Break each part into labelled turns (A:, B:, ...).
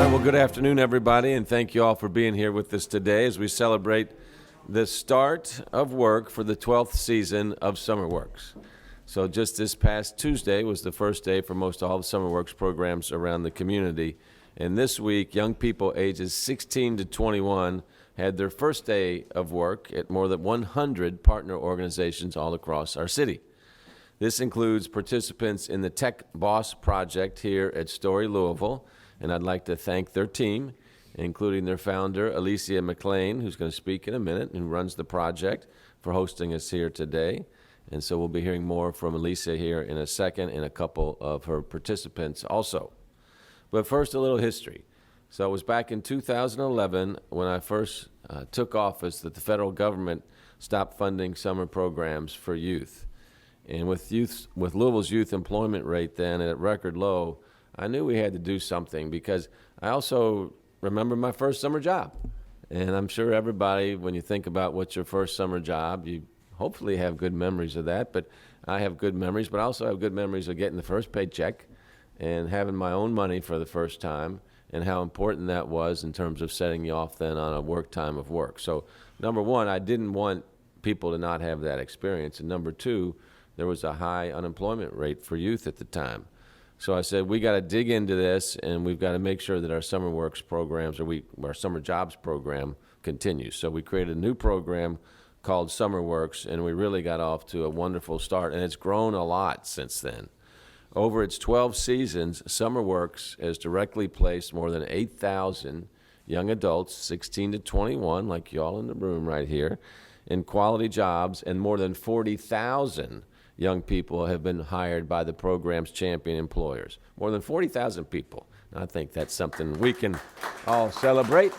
A: right, well, good afternoon, everybody, and thank you all for being here with us today as we celebrate the start of work for the 12th season of SummerWorks. So just this past Tuesday was the first day for most all the SummerWorks programs around the community. And this week, young people ages 16 to 21 had their first day of work at more than 100 partner organizations all across our city. This includes participants in the Tech Boss Project here at Story, Louisville, and I'd like to thank their team, including their founder, Alicia McLean, who's going to speak in a minute, who runs the project, for hosting us here today. And so we'll be hearing more from Alicia here in a second and a couple of her participants also. But first, a little history. So it was back in 2011 when I first took office that the federal government stopped funding summer programs for youth. And with Louisville's youth employment rate then at record low, I knew we had to do something because I also remember my first summer job. And I'm sure everybody, when you think about what's your first summer job, you hopefully have good memories of that. But I have good memories, but I also have good memories of getting the first paycheck and having my own money for the first time and how important that was in terms of setting you off then on a work time of work. So number one, I didn't want people to not have that experience. And number two, there was a high unemployment rate for youth at the time. So I said, we got to dig into this, and we've got to make sure that our SummerWorks programs, or our Summer Jobs program, continues. So we created a new program called SummerWorks, and we really got off to a wonderful start, and it's grown a lot since then. Over its 12 seasons, SummerWorks has directly placed more than 8,000 young adults, 16 to 21, like you all in the room right here, in quality jobs, and more than 40,000 young people have been hired by the program's champion employers. More than 40,000 people. I think that's something we can all celebrate.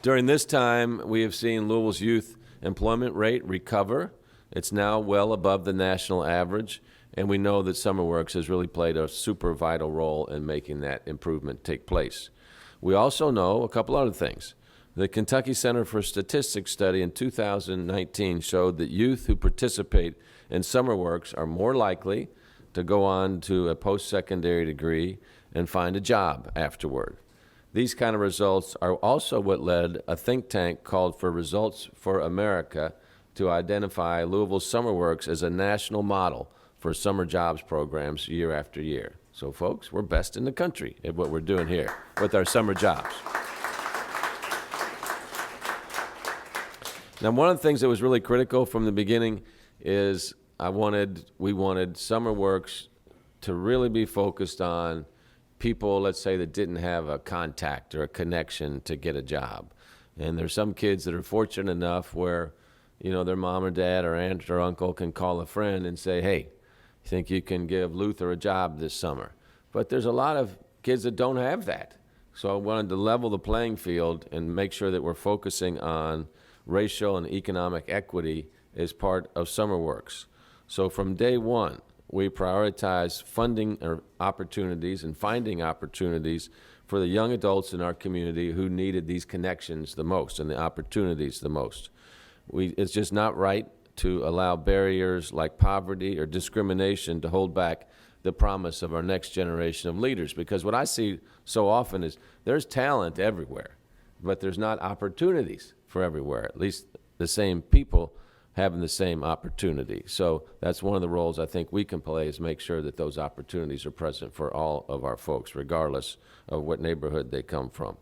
A: During this time, we have seen Louisville's youth employment rate recover. It's now well above the national average, and we know that SummerWorks has really played a super vital role in making that improvement take place. We also know a couple other things. The Kentucky Center for Statistics study in 2019 showed that youth who participate in SummerWorks are more likely to go on to a post-secondary degree and find a job afterward. These kind of results are also what led a think tank called for Results for America to identify Louisville SummerWorks as a national model for summer jobs programs year after year. So folks, we're best in the country at what we're doing here with our summer jobs. Now, one of the things that was really critical from the beginning is we wanted SummerWorks to really be focused on people, let's say, that didn't have a contact or a connection to get a job. And there's some kids that are fortunate enough where, you know, their mom or dad or aunt or uncle can call a friend and say, hey, you think you can give Luther a job this summer? But there's a lot of kids that don't have that. So I wanted to level the playing field and make sure that we're focusing on racial and economic equity as part of SummerWorks. So from day one, we prioritize funding opportunities and finding opportunities for the young adults in our community who needed these connections the most and the opportunities the most. It's just not right to allow barriers like poverty or discrimination to hold back the promise of our next generation of leaders, because what I see so often is there's talent everywhere, but there's not opportunities for everywhere, at least the same people having the same opportunity. So that's one of the roles I think we can play, is make sure that those opportunities are present for all of our folks, regardless of what neighborhood they come from.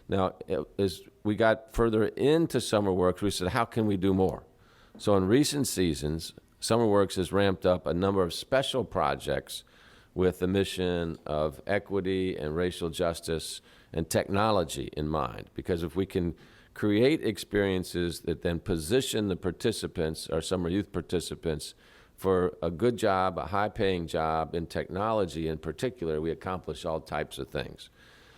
A: Now, as we got further into SummerWorks, we said, how can we do more? So in recent seasons, SummerWorks has ramped up a number of special projects with the mission of equity and racial justice and technology in mind, because if we can create experiences that then position the participants, our summer youth participants, for a good job, a high-paying job in technology in particular, we accomplish all types of things.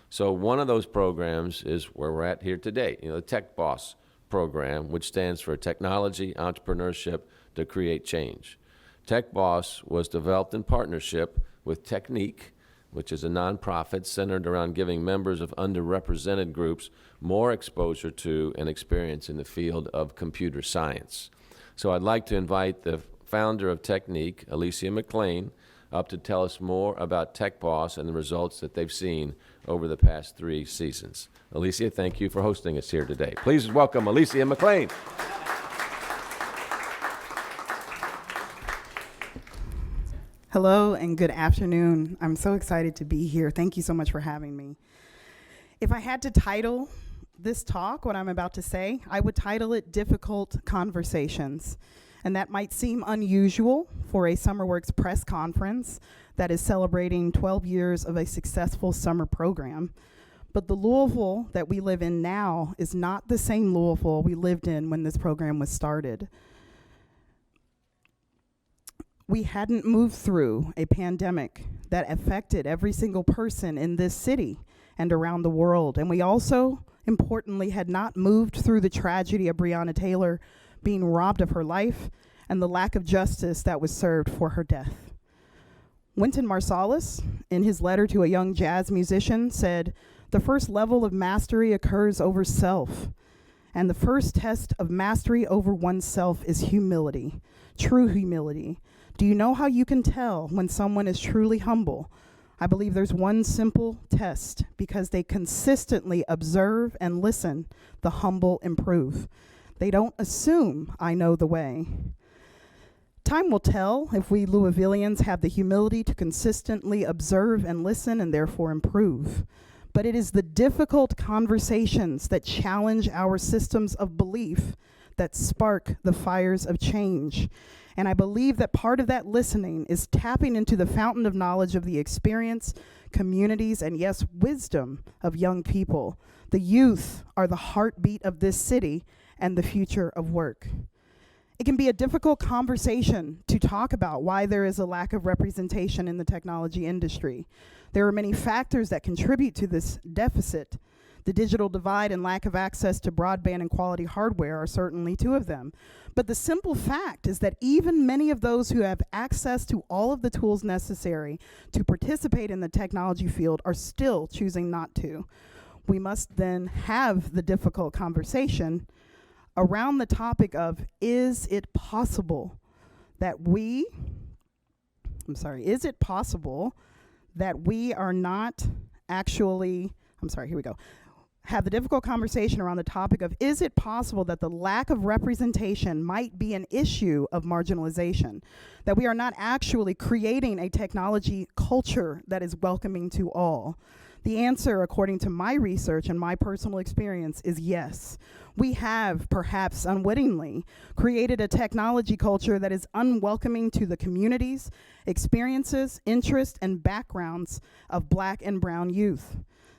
A: So one of those programs is where we're at here today, the Tech Boss program, which stands for Technology Entrepreneurship to Create Change. Tech Boss was developed in partnership with Technique, which is a nonprofit centered around giving members of underrepresented groups more exposure to and experience in the field of computer science. So I'd like to invite the founder of Technique, Alicia McLean, up to tell us more about Tech Boss and the results that they've seen over the past 3 seasons. Alicia, thank you for hosting us here today. Please welcome Alicia McLean.
B: Hello and good afternoon. I'm so excited to be here. Thank you so much for having me. If I had to title this talk, what I'm about to say, I would title it Difficult Conversations. And that might seem unusual for a SummerWorks press conference that is celebrating 12 years of a successful summer program. But the Louisville that we live in now is not the same Louisville we lived in when this program was started. We hadn't moved through a pandemic that affected every single person in this city and around the world. And we also, importantly, had not moved through the tragedy of Breonna Taylor being robbed of her life and the lack of justice that was served for her death. Wynton Marsalis, in his letter to a young jazz musician, said, "The first level of mastery occurs over self, and the first test of mastery over oneself is humility, true humility. Do you know how you can tell when someone is truly humble? I believe there's one simple test, because they consistently observe and listen, the humble improve. They don't assume I know the way." Time will tell if we Louisvillians have the humility to consistently observe and listen and therefore improve. But it is the difficult conversations that challenge our systems of belief that spark the fires of change. And I believe that part of that listening is tapping into the fountain of knowledge of the experience, communities, and yes, wisdom of young people. The youth are the heartbeat of this city and the future of work. It can be a difficult conversation to talk about why there is a lack of representation in the technology industry. There are many factors that contribute to this deficit. The digital divide and lack of access to broadband and quality hardware are certainly two of them. But the simple fact is that even many of those who have access to all of the tools necessary to participate in the technology field are still choosing not to. We must then have the difficult conversation around the topic of, is it possible that we are not actually, have the difficult conversation around the topic of, is it possible that the lack of representation might be an issue of marginalization? That we are not actually creating a technology culture that is welcoming to all? The answer, according to my research and my personal experience, is yes. We have, perhaps unwittingly, created a technology culture that is unwelcoming to the communities, experiences, interests, and backgrounds of Black and brown youth.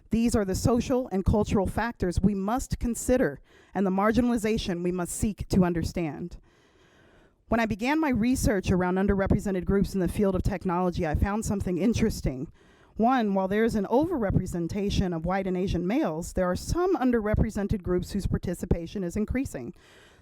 B: These are the social and cultural factors we must consider and the marginalization we must seek to understand. When I began my research around underrepresented groups in the field of technology, I found something interesting. One, while there is an overrepresentation of white and Asian males, there are some underrepresented groups whose participation is increasing.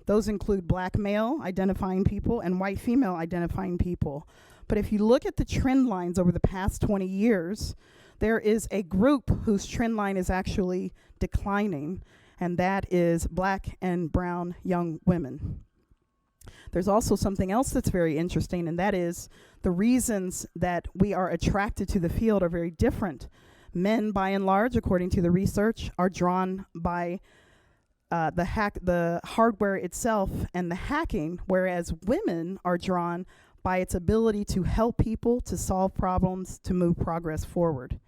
B: Those include Black male identifying people and white female identifying people. But if you look at the trend lines over the past 20 years, there is a group whose trend line is actually declining, and that is Black and brown young women. There's also something else that's very interesting, and that is the reasons that we are attracted to the field are very different. Men, by and large, according to the research, are drawn by the hardware itself and the hacking, whereas women are drawn by its ability to help people, to solve problems, to move progress forward.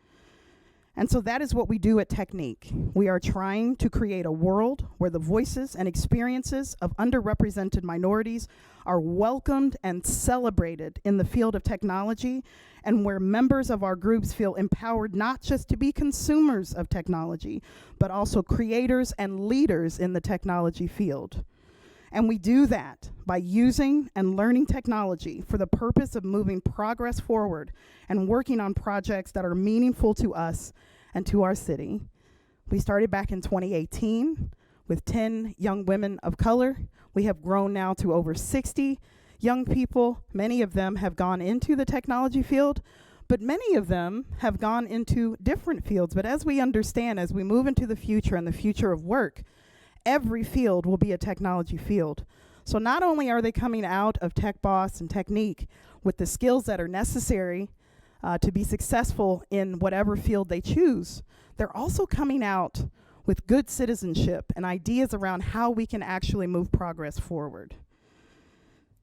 B: And so that is what we do at Technique. We are trying to create a world where the voices and experiences of underrepresented minorities are welcomed and celebrated in the field of technology, and where members of our groups feel empowered not just to be consumers of technology, but also creators and leaders in the technology field. And we do that by using and learning technology for the purpose of moving progress forward and working on projects that are meaningful to us and to our city. We started back in 2018 with 10 young women of color. We have grown now to over 60 young people. Many of them have gone into the technology field, but many of them have gone into different fields. But as we understand, as we move into the future and the future of work, every field will be a technology field. So not only are they coming out of Tech Boss and Technique with the skills that are necessary to be successful in whatever field they choose, they're also coming out with good citizenship and ideas around how we can actually move progress forward.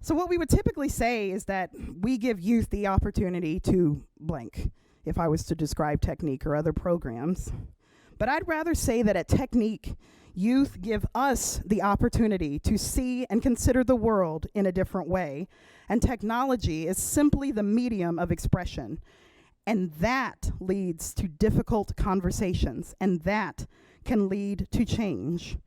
B: So what we would typically say is that we give youth the opportunity to blank, if I was to describe Technique or other programs. But I'd rather say that at Technique, youth give us the opportunity to see and consider the world in a different way, and technology is simply the medium of expression. And that leads to difficult conversations, and that can lead to change.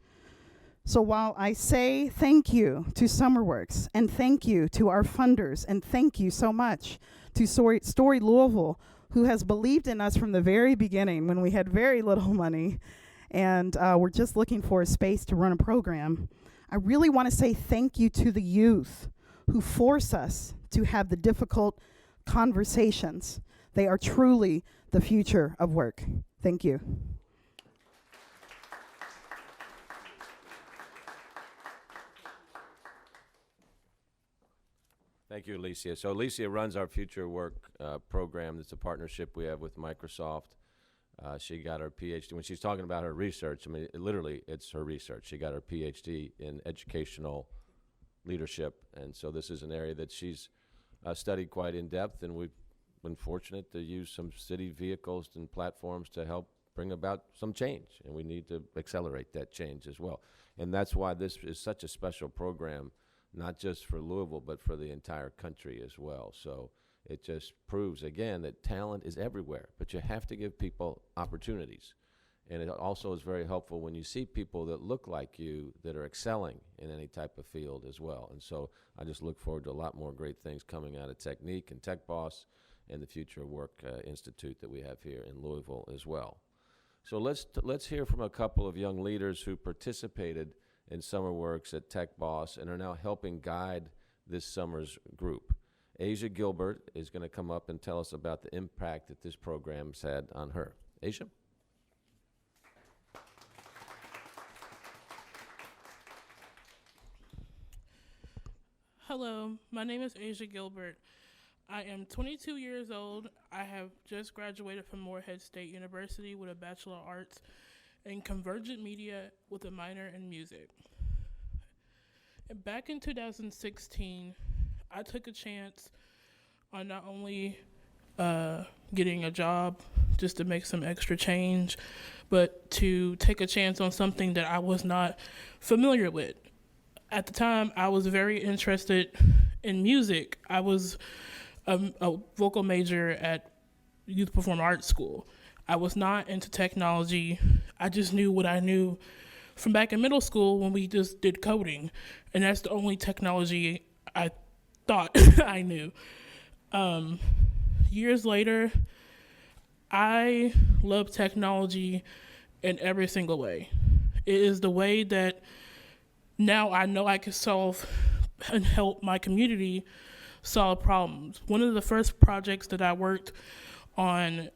B: So while I say thank you to SummerWorks, and thank you to our funders, and thank you so much to Story Louisville, who has believed in us from the very beginning when we had very little money, and we're just looking for a space to run a program, I really want to say thank you to the youth who force us to have the difficult conversations. They are truly the future of work. Thank you.
A: Thank you, Alicia. So Alicia runs our Future Work program. It's a partnership we have with Microsoft. She got her PhD. When she's talking about her research, I mean, literally, it's her research. She got her PhD in educational leadership, and so this is an area that she's studied quite in depth, and we've been fortunate to use some city vehicles and platforms to help bring about some change, and we need to accelerate that change as well. And that's why this is such a special program, not just for Louisville, but for the entire country as well. So it just proves, again, that talent is everywhere, but you have to give people opportunities. And it also is very helpful when you see people that look like you that are excelling in any type of field as well. And so I just look forward to a lot more great things coming out of Technique and Tech Boss and the Future Work Institute that we have here in Louisville as well. So let's hear from a couple of young leaders who participated in SummerWorks at Tech Boss and are now helping guide this summer's group. Asia Gilbert is going to come up and tell us about the impact that this program's had on her. Asia?
C: Hello, my name is Asia Gilbert. I am 22 years old. I have just graduated from Morehead State University with a Bachelor of Arts in Convergent Media with a minor in music. And back in 2016, I took a chance on not only getting a job just to make some extra change, but to take a chance on something that I was not familiar with. At the time, I was very interested in music. I was a vocal major at Youth Performing Arts School. I was not into technology. I just knew what I knew from back in middle school when we just did coding, and that's the only technology I thought I knew. Years later, I love technology in every single way. It is the way that now I know I can solve and help my community solve problems. One of the first projects that I worked on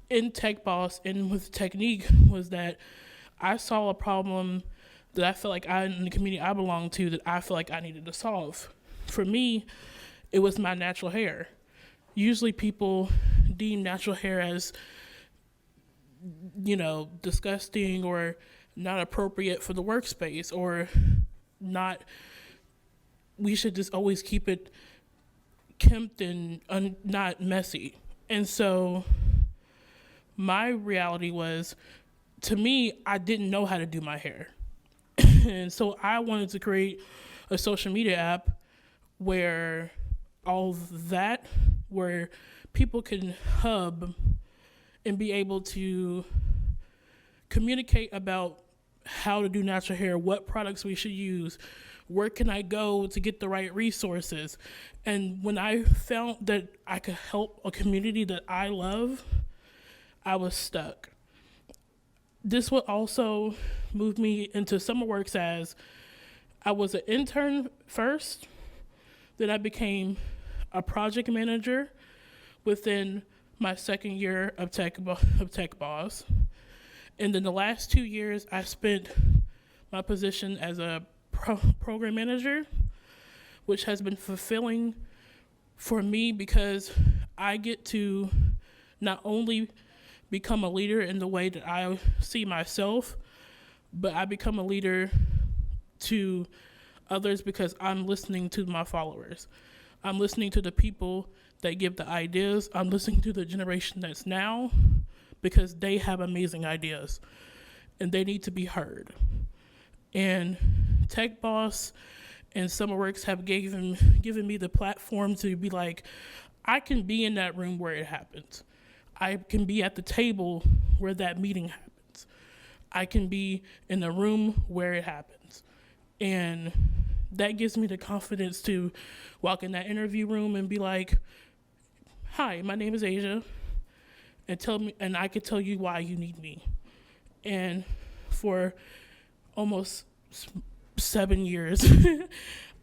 C: in Tech Boss and with Technique was that I saw a problem that I felt like in the community I belong to, that I feel like I needed to solve. For me, it was my natural hair. Usually people deem natural hair as, disgusting or not appropriate for the workspace, or we should just always keep it kempt and not messy. And so my reality was, to me, I didn't know how to do my hair. And so I wanted to create a social media app where where people can hub and be able to communicate about how to do natural hair, what products we should use, where can I go to get the right resources. And when I found that I could help a community that I love, I was stuck. This would also move me into SummerWorks, as I was an intern first, then I became a project manager within my second year of Tech Boss. And then the last 2 years, I spent my position as a program manager, which has been fulfilling for me because I get to not only become a leader in the way that I see myself, but I become a leader to others because I'm listening to my followers. I'm listening to the people that give the ideas. I'm listening to the generation that's now because they have amazing ideas and they need to be heard. And Tech Boss and SummerWorks have given me the platform to be like, I can be in that room where it happens. I can be at the table where that meeting happens. I can be in the room where it happens. And that gives me the confidence to walk in that interview room and be like, hi, my name is Asia, and I could tell you why you need me. And for almost 7 years,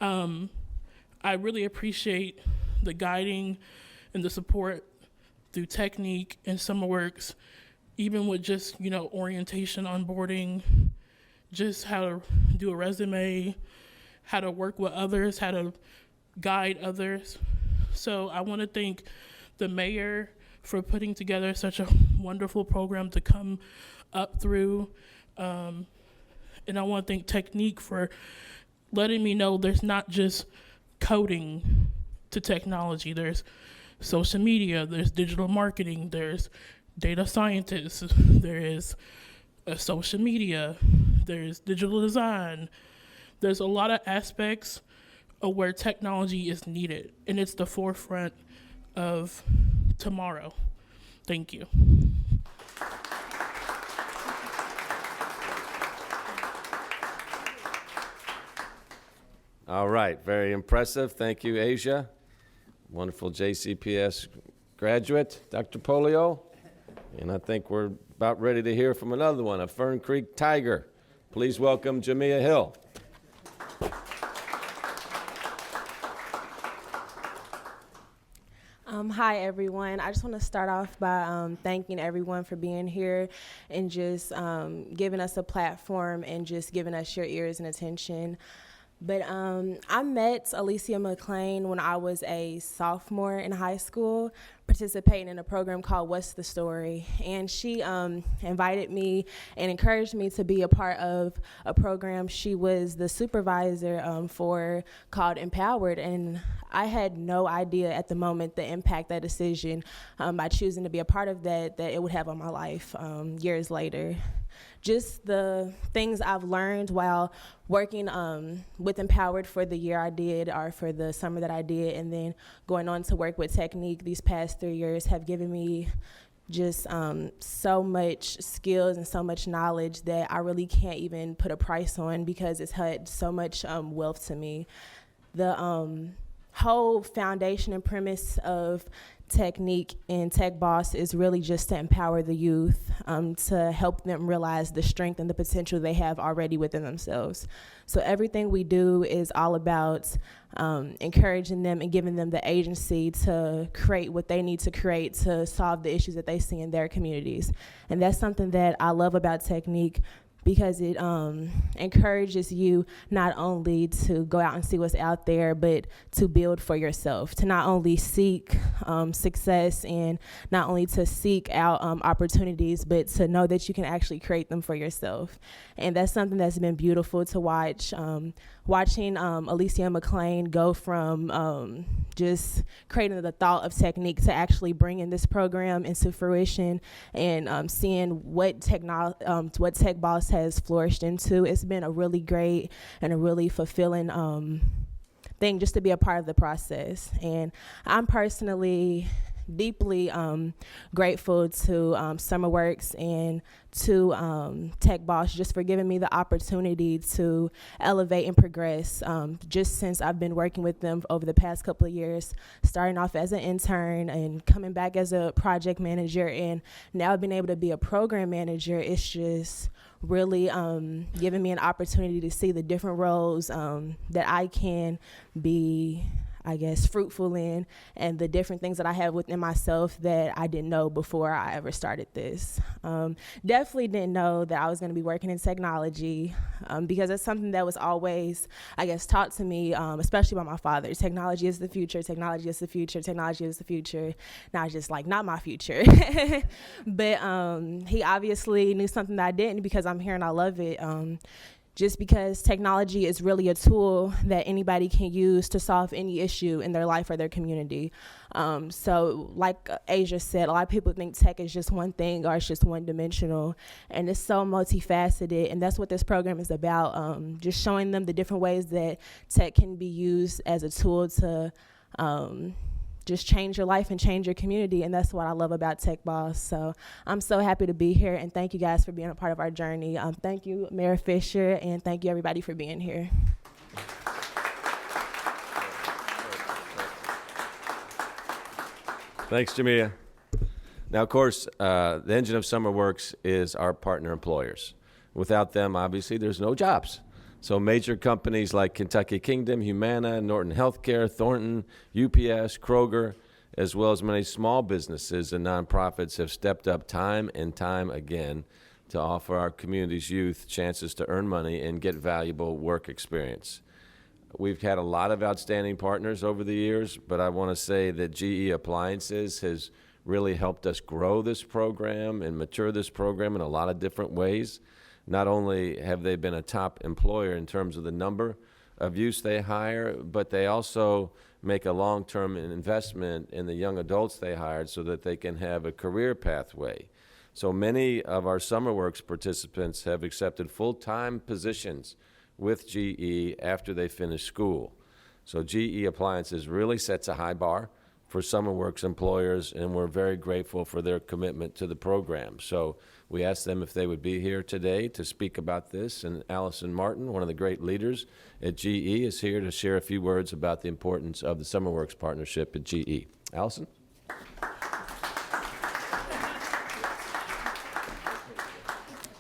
C: I really appreciate the guiding and the support through Technique and SummerWorks, even with just, orientation, onboarding, just how to do a resume, how to work with others, how to guide others. So I want to thank the mayor for putting together such a wonderful program to come up through. And I want to thank Technique for letting me know there's not just coding to technology. There's social media, there's digital marketing, there's data scientists, there is social media, there's digital design. There's a lot of aspects of where technology is needed, and it's the forefront of tomorrow. Thank you.
A: All right, very impressive. Thank you, Asia. Wonderful JCPS graduate, Dr. Polio. And I think we're about ready to hear from another one, a Fern Creek Tiger. Please welcome Jamia Hill.
D: Hi, everyone. I just want to start off by thanking everyone for being here and just giving us a platform and just giving us your ears and attention. But I met Alicia McLean when I was a sophomore in high school, participating in a program called What's the Story? And she invited me and encouraged me to be a part of a program she was the supervisor for called Empowered. And I had no idea at the moment the impact that decision by choosing to be a part of that it would have on my life years later. Just the things I've learned while working with Empowered for the year I did, or for the summer that I did, and then going on to work with Technique these past 3 years have given me just so much skills and so much knowledge that I really can't even put a price on because it's had so much wealth to me. The whole foundation and premise of Technique and Tech Boss is really just to empower the youth, to help them realize the strength and the potential they have already within themselves. So everything we do is all about encouraging them and giving them the agency to create what they need to create to solve the issues that they see in their communities. And that's something that I love about Technique, because it encourages you not only to go out and see what's out there, but to build for yourself, to not only seek success and not only to seek out opportunities, but to know that you can actually create them for yourself. And that's something that's been beautiful to watch. Watching Alicia McLean go from just creating the thought of Technique to actually bringing this program into fruition and seeing what Tech Boss has flourished into. It's been a really great and a really fulfilling thing just to be a part of the process. And I'm personally deeply grateful to SummerWorks and to Tech Boss just for giving me the opportunity to elevate and progress just since I've been working with them over the past couple of years, starting off as an intern and coming back as a project manager, and now being able to be a program manager. It's just really giving me an opportunity to see the different roles that I can be fruitful in, and the different things that I have within myself that I didn't know before I ever started this. Definitely didn't know that I was going to be working in technology, because it's something that was always, taught to me, especially by my father. Technology is the future, technology is the future, technology is the future. Now it's just like, not my future. But he obviously knew something that I didn't, because I'm here and I love it. Just because technology is really a tool that anybody can use to solve any issue in their life or their community. So like Asia said, a lot of people think tech is just one thing or it's just one-dimensional, and it's so multifaceted, and that's what this program is about, just showing them the different ways that tech can be used as a tool to just change your life and change your community, and that's what I love about Tech Boss. So I'm so happy to be here, and thank you guys for being a part of our journey. Thank you, Mayor Fisher, and thank you everybody for being here.
A: Thanks, Jamia. Now, of course, the engine of SummerWorks is our partner employers. Without them, obviously, there's no jobs. So major companies like Kentucky Kingdom, Humana, Norton Healthcare, Thornton, UPS, Kroger, as well as many small businesses and nonprofits have stepped up time and time again to offer our community's youth chances to earn money and get valuable work experience. We've had a lot of outstanding partners over the years, but I want to say that GE Appliances has really helped us grow this program and mature this program in a lot of different ways. Not only have they been a top employer in terms of the number of youths they hire, but they also make a long-term investment in the young adults they hired so that they can have a career pathway. So many of our SummerWorks participants have accepted full-time positions with GE after they finish school. So GE Appliances really sets a high bar for SummerWorks employers, and we're very grateful for their commitment to the program. So we asked them if they would be here today to speak about this, and Allison Martin, one of the great leaders at GE, is here to share a few words about the importance of the SummerWorks partnership at GE. Allison?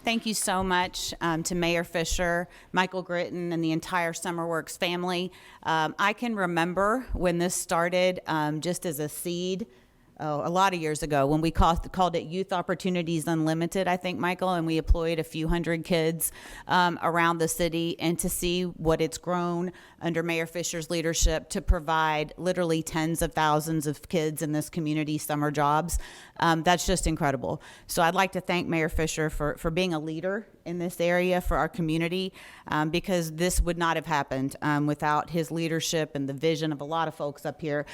E: Thank you so much to Mayor Fisher, Michael Gritton, and the entire SummerWorks family. I can remember when this started just as a seed, a lot of years ago, when we called it Youth Opportunities Unlimited, I think, Michael, and we employed a few hundred kids around the city, and to see what it's grown under Mayor Fisher's leadership to provide literally tens of thousands of kids in this community summer jobs, that's just incredible. So I'd like to thank Mayor Fisher for being a leader in this area for our community, because this would not have happened without his leadership and the vision of a lot of folks up here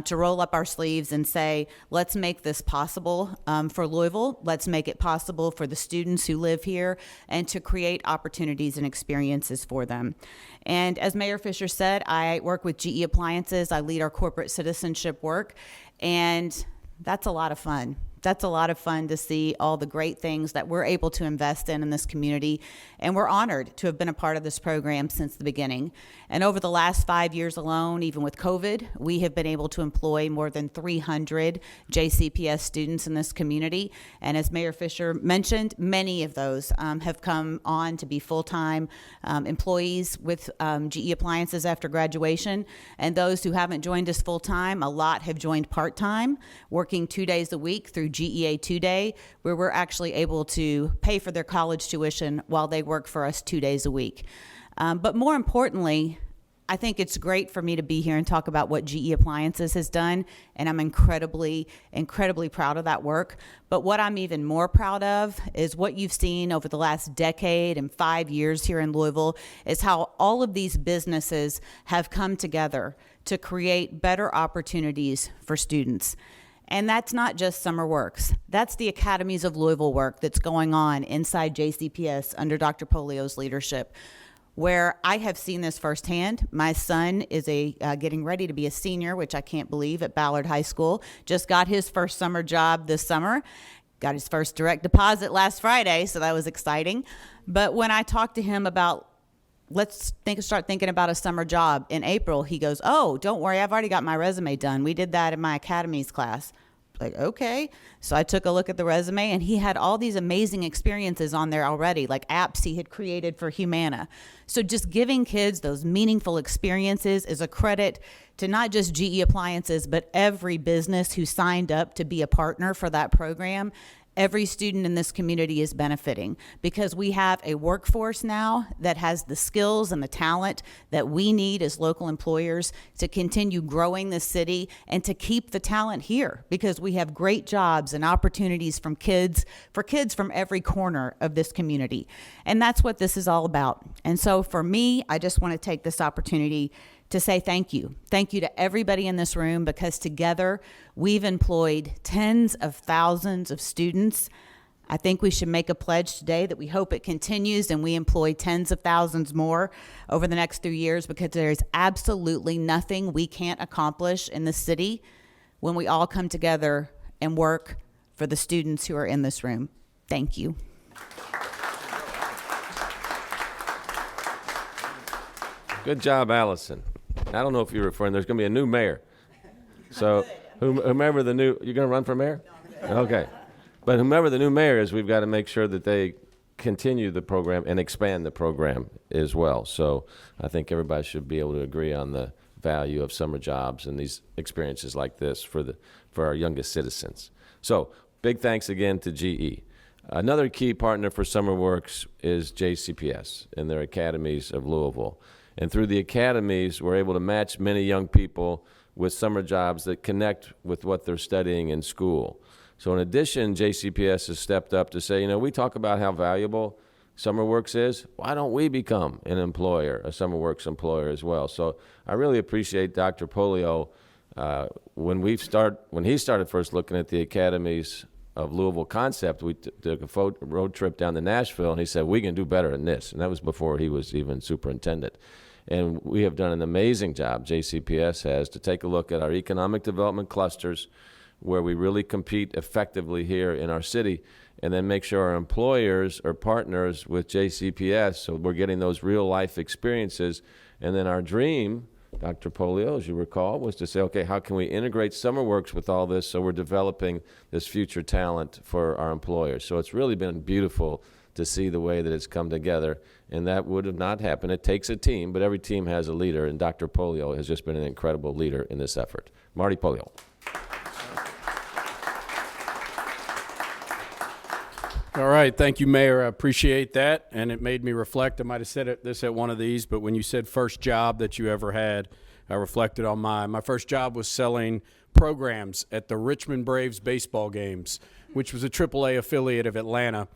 E: to roll up our sleeves and say, let's make this possible for Louisville. Let's make it possible for the students who live here, and to create opportunities and experiences for them. And as Mayor Fisher said, I work with GE Appliances. I lead our corporate citizenship work, and that's a lot of fun. That's a lot of fun to see all the great things that we're able to invest in this community. And we're honored to have been a part of this program since the beginning. And over the last 5 years alone, even with COVID, we have been able to employ more than 300 JCPS students in this community. And as Mayor Fisher mentioned, many of those have come on to be full-time employees with GE Appliances after graduation. And those who haven't joined us full-time, a lot have joined part-time, working 2 days a week through GEA 2-Day, where we're actually able to pay for their college tuition while they work for us 2 days a week. But more importantly, I think it's great for me to be here and talk about what GE Appliances has done, and I'm incredibly, incredibly proud of that work. But what I'm even more proud of is what you've seen over the last decade and 5 years here in Louisville, is how all of these businesses have come together to create better opportunities for students. And that's not just SummerWorks. That's the Academies of Louisville work that's going on inside JCPS under Dr. Polio's leadership, where I have seen this firsthand. My son is getting ready to be a senior, which I can't believe, at Ballard High School. Just got his first summer job this summer. Got his first direct deposit last Friday, so that was exciting. But when I talked to him about, start thinking about a summer job in April, he goes, "Oh, don't worry, I've already got my resume done. We did that in my academies class." Like, okay. So I took a look at the resume, and he had all these amazing experiences on there already, like apps he had created for Humana. So just giving kids those meaningful experiences is a credit to not just GE Appliances, but every business who signed up to be a partner for that program. Every student in this community is benefiting because we have a workforce now that has the skills and the talent that we need as local employers to continue growing this city and to keep the talent here, because we have great jobs and opportunities for kids from every corner of this community. And that's what this is all about. And so for me, I just want to take this opportunity to say thank you. Thank you to everybody in this room, because together we've employed tens of thousands of students. I think we should make a pledge today that we hope it continues and we employ tens of thousands more over the next 3 years, because there is absolutely nothing we can't accomplish in the city when we all come together and work for the students who are in this room. Thank you.
A: Good job, Allison. I don't know if you're referring, there's going to be a new mayor. So whomever the new, you're going to run for mayor? Okay. But whomever the new mayor is, we've got to make sure that they continue the program and expand the program as well. So I think everybody should be able to agree on the value of summer jobs and these experiences like this for our youngest citizens. So big thanks again to GE. Another key partner for SummerWorks is JCPS and their academies of Louisville. And through the academies, we're able to match many young people with summer jobs that connect with what they're studying in school. So in addition, JCPS has stepped up to say, we talk about how valuable SummerWorks is. Why don't we become an employer, a SummerWorks employer as well? So I really appreciate Dr. Polio. When he started first looking at the academies of Louisville concept, we took a road trip down to Nashville, and he said, we can do better than this. And that was before he was even superintendent. And we have done an amazing job, JCPS has, to take a look at our economic development clusters where we really compete effectively here in our city, and then make sure our employers are partners with JCPS so we're getting those real life experiences. And then our dream, Dr. Polio, as you recall, was to say, okay, how can we integrate SummerWorks with all this so we're developing this future talent for our employers? So it's really been beautiful to see the way that it's come together, and that would have not happened. It takes a team, but every team has a leader, and Dr. Polio has just been an incredible leader in this effort. Marty Polio.
F: All right, thank you, Mayor. I appreciate that, and it made me reflect. I might have said this at one of these, but when you said first job that you ever had, I reflected on mine. My first job was selling programs at the Richmond Braves baseball games, which was a AAA affiliate of Atlanta.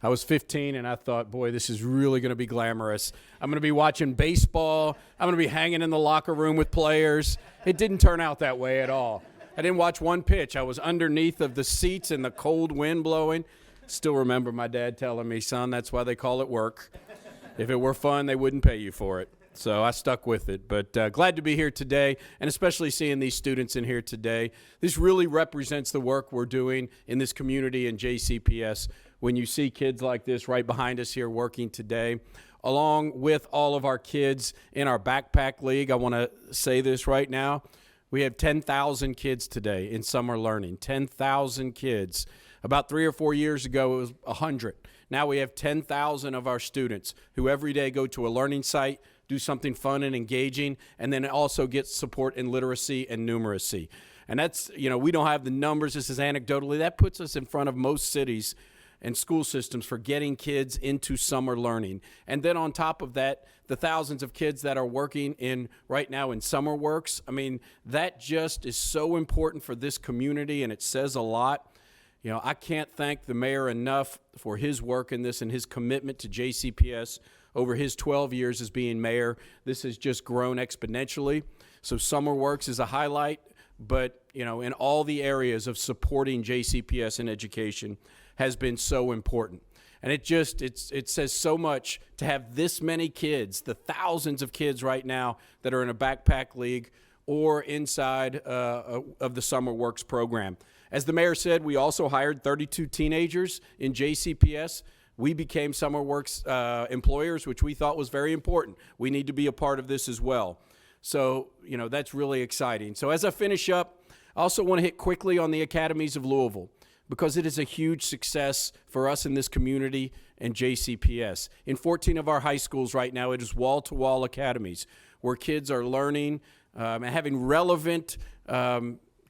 F: I was 15, and I thought, boy, this is really going to be glamorous. I'm going to be watching baseball. I'm going to be hanging in the locker room with players. It didn't turn out that way at all. I didn't watch one pitch. I was underneath of the seats and the cold wind blowing. Still remember my dad telling me, son, that's why they call it work. If it were fun, they wouldn't pay you for it. So I stuck with it. But glad to be here today, and especially seeing these students in here today. This really represents the work we're doing in this community in JCPS. When you see kids like this right behind us here working today, along with all of our kids in our backpack league, I want to say this right now. We have 10,000 kids today in summer learning, 10,000 kids. About 3 or 4 years ago, it was 100. Now we have 10,000 of our students who every day go to a learning site, do something fun and engaging, and then also get support in literacy and numeracy. And that's, we don't have the numbers. This is anecdotally. That puts us in front of most cities and school systems for getting kids into summer learning. And then on top of that, the thousands of kids that are working right now in SummerWorks, that just is so important for this community, and it says a lot. I can't thank the mayor enough for his work in this and his commitment to JCPS over his 12 years as being mayor. This has just grown exponentially. So SummerWorks is a highlight, but, in all the areas of supporting JCPS in education has been so important. And it says so much to have this many kids, the thousands of kids right now that are in a backpack league or inside of the SummerWorks program. As the mayor said, we also hired 32 teenagers in JCPS. We became SummerWorks employers, which we thought was very important. We need to be a part of this as well. So, that's really exciting. So as I finish up, I also want to hit quickly on the Academies of Louisville, because it is a huge success for us in this community and JCPS. In 14 of our high schools right now, it is wall-to-wall academies where kids are learning and having relevant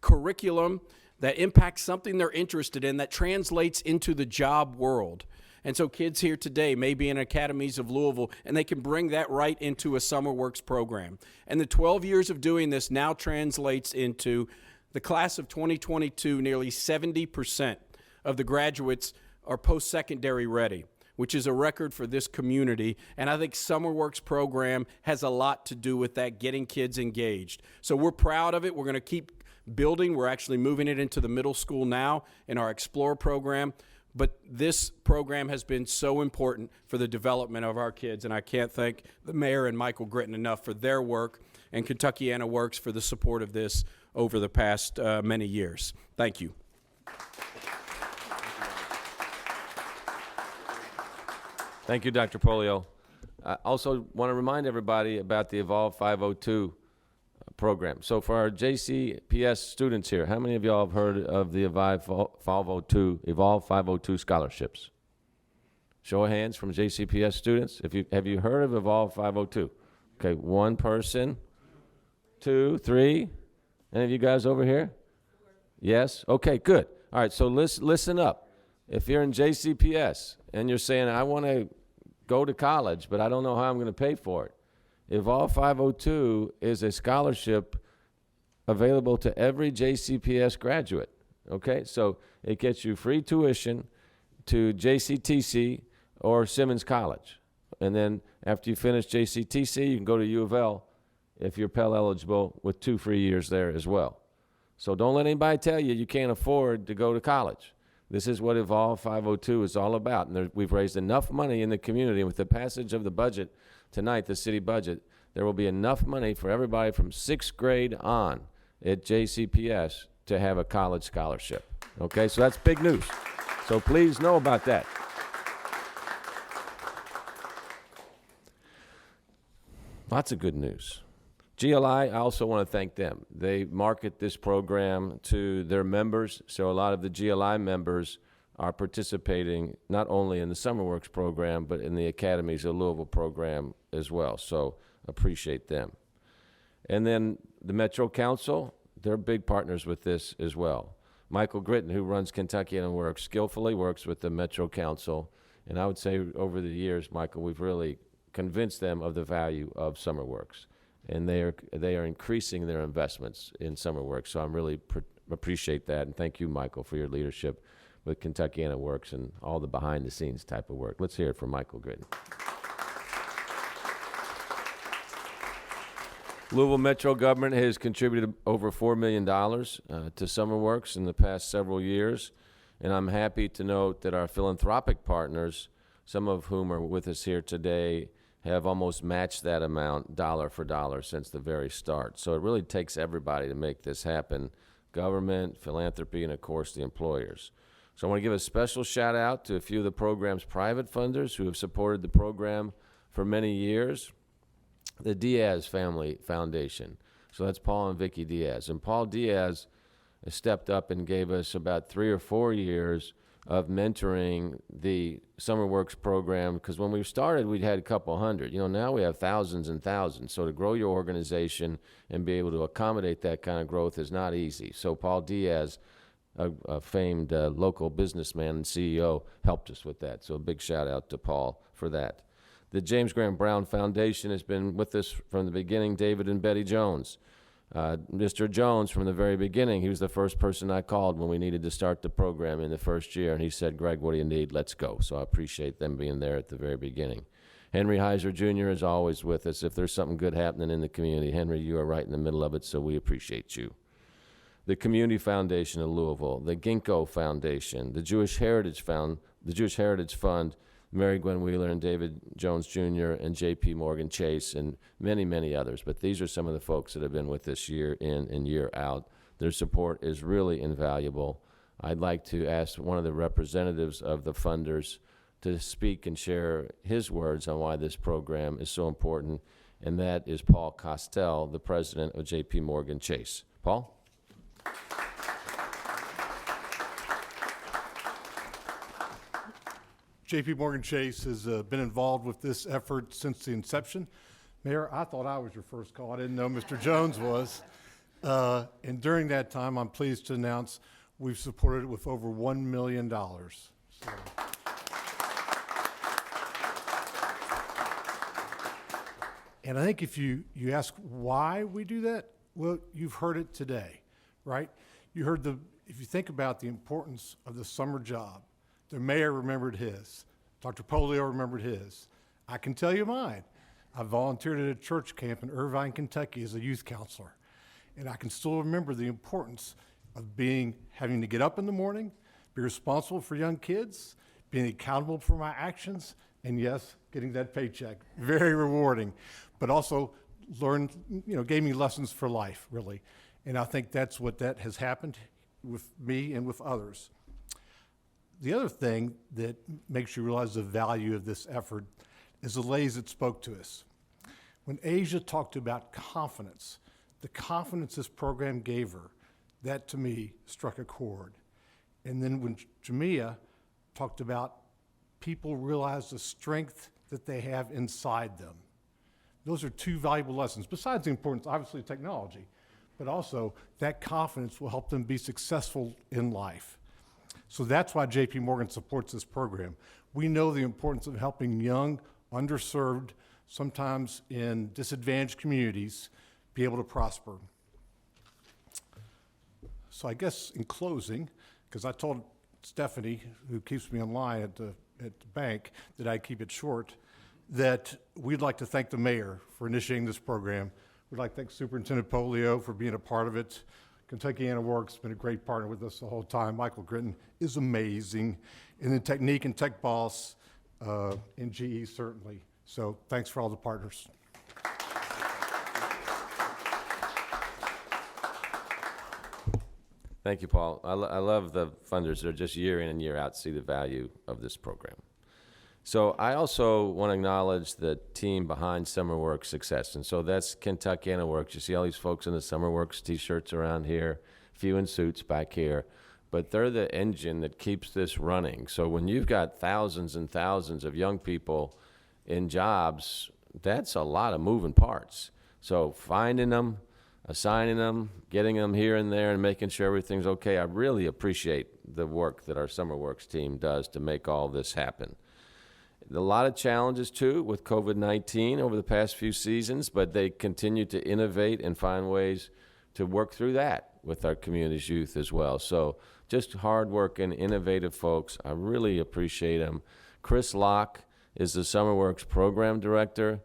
F: curriculum that impacts something they're interested in that translates into the job world. And so kids here today may be in Academies of Louisville, and they can bring that right into a SummerWorks program. And the 12 years of doing this now translates into the class of 2022, nearly 70% of the graduates are post-secondary ready, which is a record for this community. And I think SummerWorks program has a lot to do with that, getting kids engaged. So we're proud of it. We're going to keep building. We're actually moving it into the middle school now in our Explore program. But this program has been so important for the development of our kids, and I can't thank the mayor and Michael Gritton enough for their work, and Kentuckiana Works for the support of this over the past many years. Thank you.
A: Thank you, Dr. Polio. I also want to remind everybody about the Evolve 502 program. So for our JCPS students here, how many of y'all have heard of the Evolve 502 scholarships? Show of hands from JCPS students. Have you heard of Evolve 502? Okay, one person, 2, 3. Any of you guys over here? Yes? Okay, good. All right, so listen up. If you're in JCPS and you're saying, I want to go to college, but I don't know how I'm going to pay for it, Evolve 502 is a scholarship available to every JCPS graduate, okay? So it gets you free tuition to JCTC or Simmons College. And then after you finish JCTC, you can go to U of L if you're Pell eligible with 2 free years there as well. So don't let anybody tell you you can't afford to go to college. This is what Evolve 502 is all about. And we've raised enough money in the community. With the passage of the budget tonight, the city budget, there will be enough money for everybody from 6th grade on at JCPS to have a college scholarship. Okay, so that's big news. So please know about that. Lots of good news. GLI, I also want to thank them. They market this program to their members, so a lot of the GLI members are participating not only in the SummerWorks program, but in the Academies of Louisville program as well, so appreciate them. And then the Metro Council, they're big partners with this as well. Michael Gritton, who runs Kentuckiana Works, skillfully works with the Metro Council, and I would say over the years, Michael, we've really convinced them of the value of SummerWorks. And they are increasing their investments in SummerWorks. So I'm really appreciate that, and thank you, Michael, for your leadership with Kentuckiana Works and all the behind-the-scenes type of work. Let's hear it from Michael Gritton. Louisville Metro government has contributed over $4 million to SummerWorks in the past several years, and I'm happy to note that our philanthropic partners, some of whom are with us here today, have almost matched that amount dollar for dollar since the very start. So it really takes everybody to make this happen, government, philanthropy, and of course the employers. So I want to give a special shout out to a few of the program's private funders who have supported the program for many years. The Diaz Family Foundation. So that's Paul and Vicki Diaz. And Paul Diaz has stepped up and gave us about 3 or 4 years of mentoring the SummerWorks program, because when we started, we'd had a couple hundred. You know, now we have thousands and thousands. So to grow your organization and be able to accommodate that kind of growth is not easy. So Paul Diaz, a famed local businessman and CEO, helped us with that. So a big shout out to Paul for that. The James Graham Brown Foundation has been with us from the beginning, David and Betty Jones. Mr. Jones, from the very beginning, he was the first person I called when we needed to start the program in the first year, and he said, Greg, what do you need? Let's go. So I appreciate them being there at the very beginning. Henry Heiser Jr. is always with us. If there's something good happening in the community, Henry, you are right in the middle of it, so we appreciate you. The Community Foundation of Louisville, the Ginkgo Foundation, the Jewish Heritage Fund, Mary Gwen Wheeler and David Jones Jr. and J.P. Morgan Chase and many, many others. But these are some of the folks that have been with us year in and year out. Their support is really invaluable. I'd like to ask one of the representatives of the funders to speak and share his words on why this program is so important, and that is Paul Costell, the president of J.P. Morgan Chase. Paul?
G: J.P. Morgan Chase has been involved with this effort since the inception. Mayor, I thought I was your first call. I didn't know Mr. Jones was. And during that time, I'm pleased to announce we've supported it with over $1 million. So. And I think if you ask why we do that, well, you've heard it today, right? You heard if you think about the importance of the summer job, the mayor remembered his. Dr. Polio remembered his. I can tell you mine. I volunteered at a church camp in Irvine, Kentucky as a youth counselor. And I can still remember the importance of having to get up in the morning, be responsible for young kids, being accountable for my actions, and yes, getting that paycheck. Very rewarding, but also gave me lessons for life, really. And I think that's what that has happened with me and with others. The other thing that makes you realize the value of this effort is the ladies that spoke to us. When Asia talked about confidence, the confidence this program gave her, that to me struck a chord. And then when Jamia talked about people realize the strength that they have inside them. Those are two valuable lessons, besides the importance, obviously, of technology, but also that confidence will help them be successful in life. So that's why J.P. Morgan supports this program. We know the importance of helping young, underserved, sometimes in disadvantaged communities, be able to prosper. So I guess in closing, because I told Stephanie, who keeps me in line at the bank, that I'd keep it short, that we'd like to thank the mayor for initiating this program. We'd like to thank Superintendent Polio for being a part of it. Kentuckiana Works has been a great partner with us the whole time. Michael Gritton is amazing. And then Technique and Tech Boss and GE certainly. So thanks for all the partners.
A: Thank you, Paul. I love the funders that are just year in and year out see the value of this program. So I also want to acknowledge the team behind SummerWorks' success. And so that's Kentuckiana Works. You see all these folks in the SummerWorks T-shirts around here, a few in suits back here. But they're the engine that keeps this running. So when you've got thousands and thousands of young people in jobs, that's a lot of moving parts. So finding them, assigning them, getting them here and there, and making sure everything's okay. I really appreciate the work that our SummerWorks team does to make all this happen. A lot of challenges, too, with COVID-19 over the past few seasons, but they continue to innovate and find ways to work through that with our community's youth as well. So just hard-working, innovative folks. I really appreciate them. Chris Locke is the SummerWorks program director.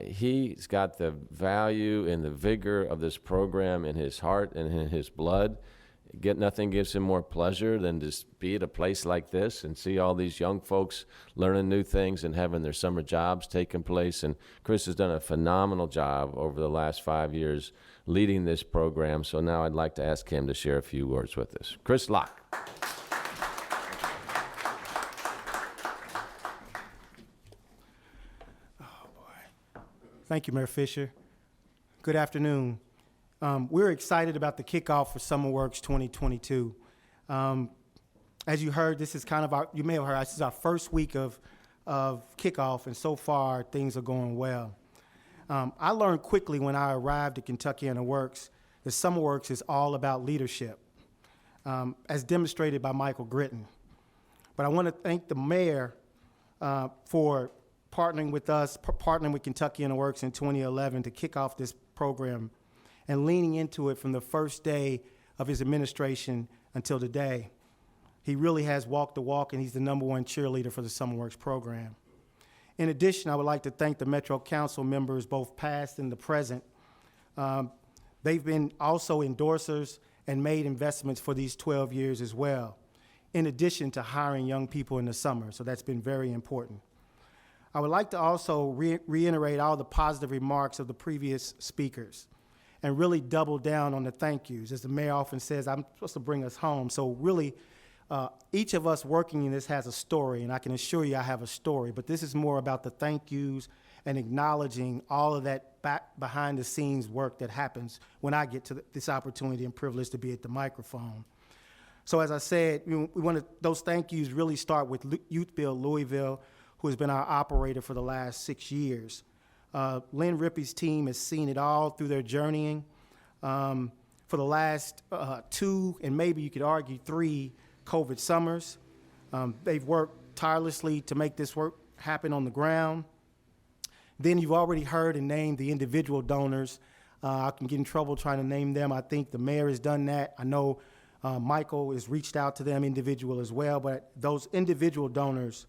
A: He's got the value and the vigor of this program in his heart and in his blood. Nothing gives him more pleasure than to be at a place like this and see all these young folks learning new things and having their summer jobs taking place. And Chris has done a phenomenal job over the last 5 years leading this program. So now I'd like to ask him to share a few words with us. Chris Locke.
H: Thank you, Mayor Fisher. Good afternoon. We're excited about the kickoff for SummerWorks 2022. As you heard, this is kind of you may have heard, this is our first week of kickoff, and so far things are going well. I learned quickly when I arrived at Kentuckiana Works that SummerWorks is all about leadership, as demonstrated by Michael Gritton. But I want to thank the mayor for partnering with us, partnering with Kentuckiana Works in 2011 to kick off this program and leaning into it from the first day of his administration until today. He really has walked the walk, and he's the #1 cheerleader for the SummerWorks program. In addition, I would like to thank the Metro Council members, both past and the present. They've been also endorsers and made investments for these 12 years as well, in addition to hiring young people in the summer, so that's been very important. I would like to also reiterate all the positive remarks of the previous speakers and really double down on the thank yous. As the mayor often says, I'm supposed to bring us home. So really, each of us working in this has a story, and I can assure you I have a story, but this is more about the thank yous and acknowledging all of that behind the scenes work that happens when I get to this opportunity and privilege to be at the microphone. So as I said, we want to, those thank yous really start with Youthville, Louisville, who has been our operator for the last 6 years. Lynn Rippey's team has seen it all through their journeying. For the last 2, and maybe you could argue 3 COVID summers, they've worked tirelessly to make this work happen on the ground. Then you've already heard and named the individual donors. I can get in trouble trying to name them. I think the mayor has done that. I know Michael has reached out to them individual as well, but those individual donors,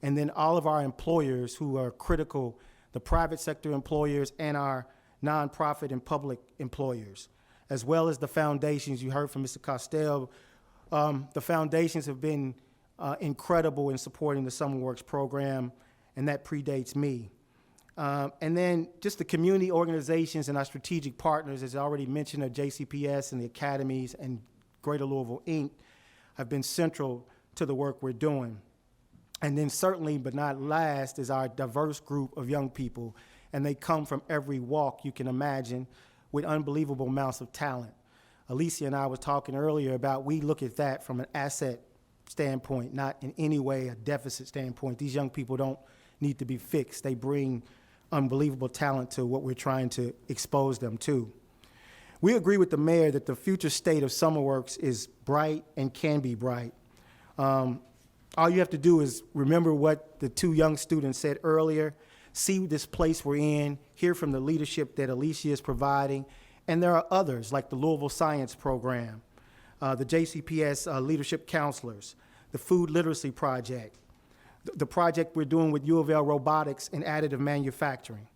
H: and then all of our employers who are critical, the private sector employers and our nonprofit and public employers, as well as the foundations. You heard from Mr. Costello. The foundations have been incredible in supporting the SummerWorks program, and that predates me. And then just the community organizations and our strategic partners, as I already mentioned, are JCPS and the academies and Greater Louisville, Inc., have been central to the work we're doing. And then certainly, but not last, is our diverse group of young people, and they come from every walk you can imagine with unbelievable amounts of talent. Alicia and I was talking earlier about we look at that from an asset standpoint, not in any way a deficit standpoint. These young people don't need to be fixed. They bring unbelievable talent to what we're trying to expose them to. We agree with the mayor that the future state of SummerWorks is bright and can be bright. All you have to do is remember what the 2 young students said earlier, see this place we're in, hear from the leadership that Alicia is providing, and there are others like the Louisville Science Program, the JCPS Leadership Counselors, the Food Literacy Project, the project we're doing with U of L Robotics and additive manufacturing.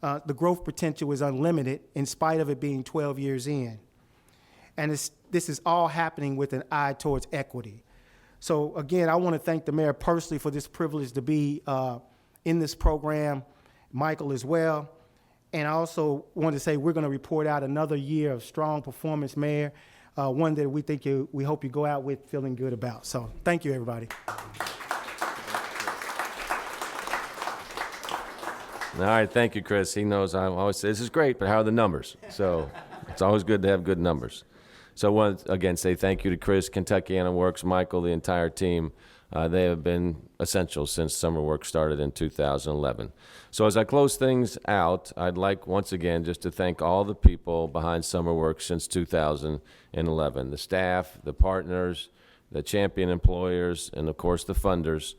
H: The growth potential is unlimited in spite of it being 12 years in. And this is all happening with an eye towards equity. So again, I want to thank the mayor personally for this privilege to be in this program, Michael as well. And I also want to say we're going to report out another year of strong performance, Mayor, one that we hope you go out with feeling good about. So thank you, everybody.
A: All right, thank you, Chris. He knows I always say, this is great, but how are the numbers? So it's always good to have good numbers. So I want to, again, say thank you to Chris, Kentuckiana Works, Michael, the entire team. They have been essential since SummerWorks started in 2011. So as I close things out, I'd like once again just to thank all the people behind SummerWorks since 2011, the staff, the partners, the champion employers, and of course the funders.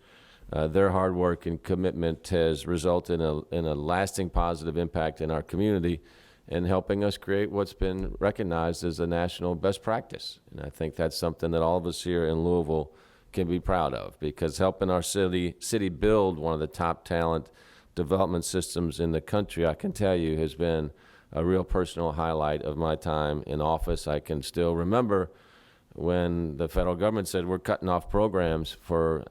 A: Their hard work and commitment has resulted in a lasting positive impact in our community and helping us create what's been recognized as a national best practice. And I think that's something that all of us here in Louisville can be proud of, because helping our city build one of the top talent development systems in the country, I can tell you, has been a real personal highlight of my time in office. I can still remember when the federal government said we're cutting off programs for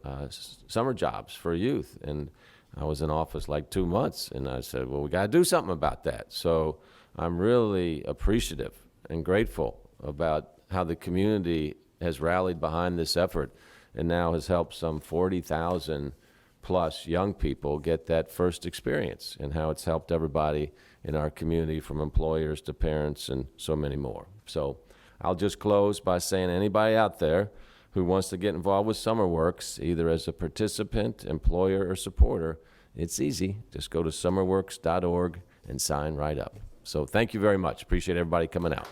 A: summer jobs for youth. And I was in office like 2 months, and I said, well, we got to do something about that. So I'm really appreciative and grateful about how the community has rallied behind this effort and now has helped some 40,000 plus young people get that first experience, and how it's helped everybody in our community, from employers to parents and so many more. So I'll just close by saying anybody out there who wants to get involved with SummerWorks, either as a participant, employer, or supporter, it's easy. Just go to summerworks.org and sign right up. So thank you very much. Appreciate everybody coming out.